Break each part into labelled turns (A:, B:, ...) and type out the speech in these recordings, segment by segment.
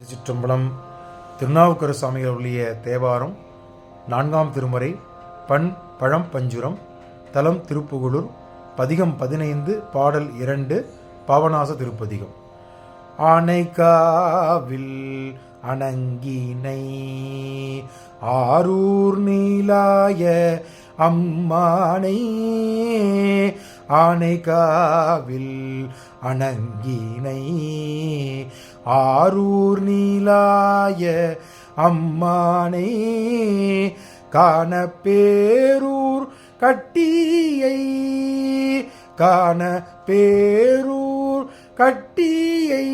A: திருச்சிற்றம்பலம். திருநாவுக்கரசு சுவாமிகள் அருளிய தேவாரம் 4ஆம் திருமுறை, பண் பழம் பஞ்சுரம், தலம் திருப்புகலூர், பதிகம் 15, பாடல் 2, பாவநாச திருப்பதிகம். ஆனைக்காவில் அணங்கினை ஆரூர் நீலாய அம்மானை, ஆனைக்காவில் அணங்கினை ஆரூர் நீலாய அம்மானை, காண பேரூர் கட்டியை, காண பேரூர் கட்டியை,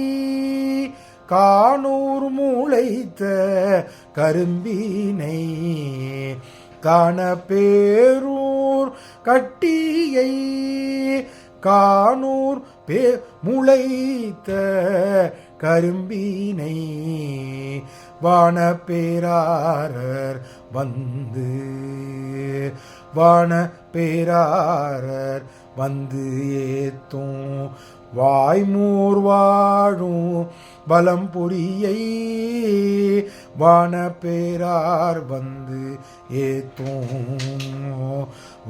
A: காணூர் முளைத்த கரும்பினை, காண பேரூர் கட்டியை, காணூர் முளைத்த கரும்பினை, வான பேராரர் வந்து, வான பேராரர் வந்து ஏத்தும் வாய்மூர் வாழும் பலம்புரியை, வான பேரார் வந்து ஏத்தும்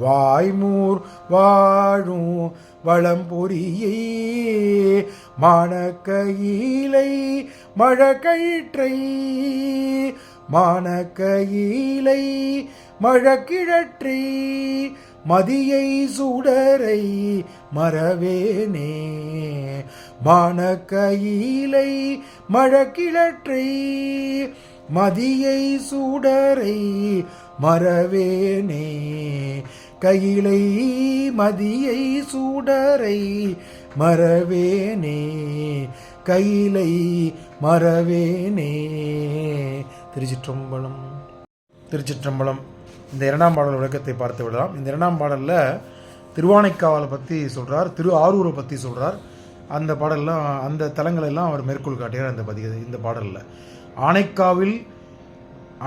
A: வாய்மூர் வாழும் வளம்பொரியை, மானக்கையிலை மழக்கயிற்றை, மானக்கையிலை மழக்கிழற்றை, மதியை சுடரை மறவேனே, மானக்கையிலை மழக்கிழற்றை, மதியை சுடரை மறவேனே, கையிலை மதியை சூடரை மறவேனே, கையிலை மறவேனே. திருச்சிற்றம்பலம். திருச்சிற்றம்பலம். இந்த 2ஆம் பாடல் விளக்கத்தை பார்த்து விடலாம். இந்த 2ஆம் பாடலில் திருவானைக்காவலை பற்றி சொல்கிறார், திரு ஆரூரை பற்றி சொல்கிறார். அந்த பாடல்லாம், அந்த தலங்களெல்லாம் அவர் மேற்கோள் காட்டுகிறார் இந்த பாடலில். ஆனைக்காவில்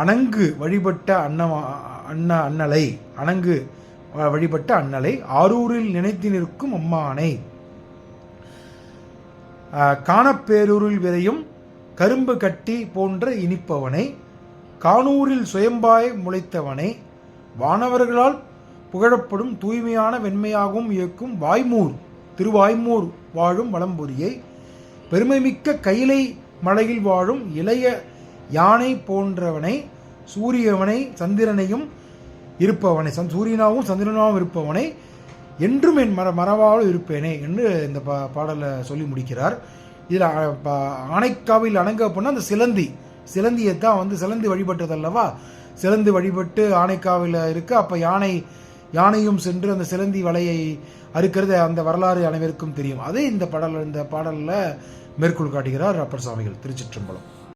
A: அணங்கு வழிபட்ட அண்ணலை, அணங்கு வழிபட்ட அண்ணலை, ஆரூரில் நினைத்து நிற்கும் அம்மானை, காணப்பேரூரில் விரையும் கரும்பு கட்டி போன்ற இனிப்பவனை, காணூரில் சுயம்பாய் முளைத்தவனை, வானவர்களால் புகழப்படும் தூய்மையான வெண்மையாகவும் இயக்கும் வாய்மூர் திருவாய்மூர் வாழும் வளம்பொரியை, பெருமைமிக்க கையிலை மலையில் வாழும் இளைய யானை போன்றவனை, சூரியவனை சந்திரனையும் இருப்பவனை, சூரியனாகவும் சந்திரனாகவும் இருப்பவனை, என்றும் என் மறவாலும் இருப்பேனே என்று இந்த பாடலை சொல்லி முடிக்கிறார். இதில் ஆனைக்காவில் அணங்க அப்படின்னா அந்த சிலந்தியை தான் சிலந்தி வழிபட்டது அல்லவா, சிலந்தி வழிபட்டு ஆனைக்காவில் இருக்கு. அப்போ யானையும் சென்று அந்த சிலந்தி வலையை அறுக்கிறது அந்த வரலாறு அனைவருக்கும் தெரியும். அதே இந்த பாடலில் மேற்கோள் காட்டுகிறார் அப்பர் சுவாமிகள். திருச்சிற்றம்பலம்.